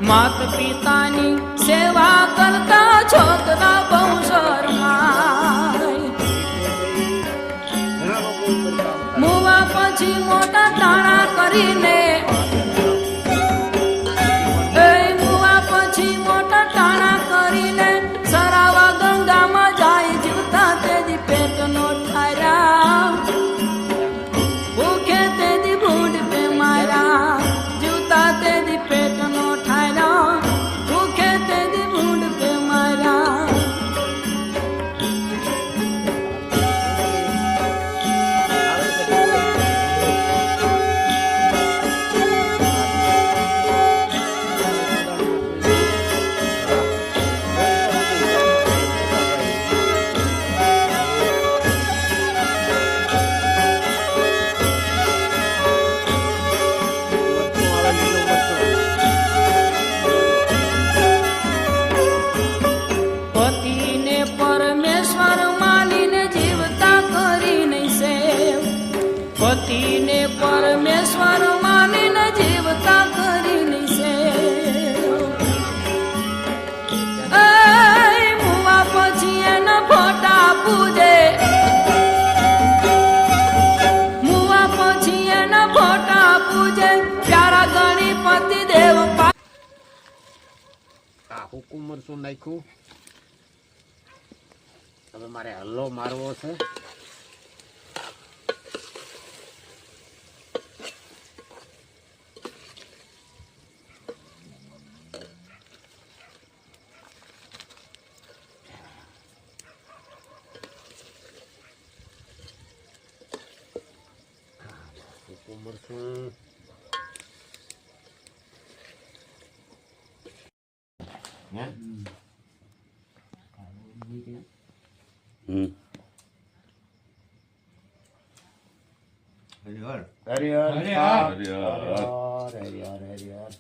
માત પિતાની સેવા કરતા છોકરા બહુ શરમાય. મુવા પછી મોટા ટાણા કરીને મુવા પછી મોટા ટાણા કરીને સરાવા ગંગામાં જાય જીવતા તેજી પેટનો ઠાર્યા. ભૂખે તેજી ભૂંડ પે માર્યા જીવતા તેજી પેટનો ઠાર્યા. ભૂખે તેજી ભૂંડ પે માર્યા. પતિને પરમેશ્વર માનીને જીવતા કરી નહીં સેવ. પતિને પરમેશ્વર માનીને જીવતા કરી નહીં સેવ. મુવા પછી એના ફોટા પૂજે. મુવા પછી એના ફોટા પૂજે. પ્યારા ગણપતિ દેવ હુકુમ મરચું નાખ્યું. હવે મારે હલ્લો મારવો છે. હુકુમ મરચું હરિહર હરિહર હરિહર હરિહર હરિહર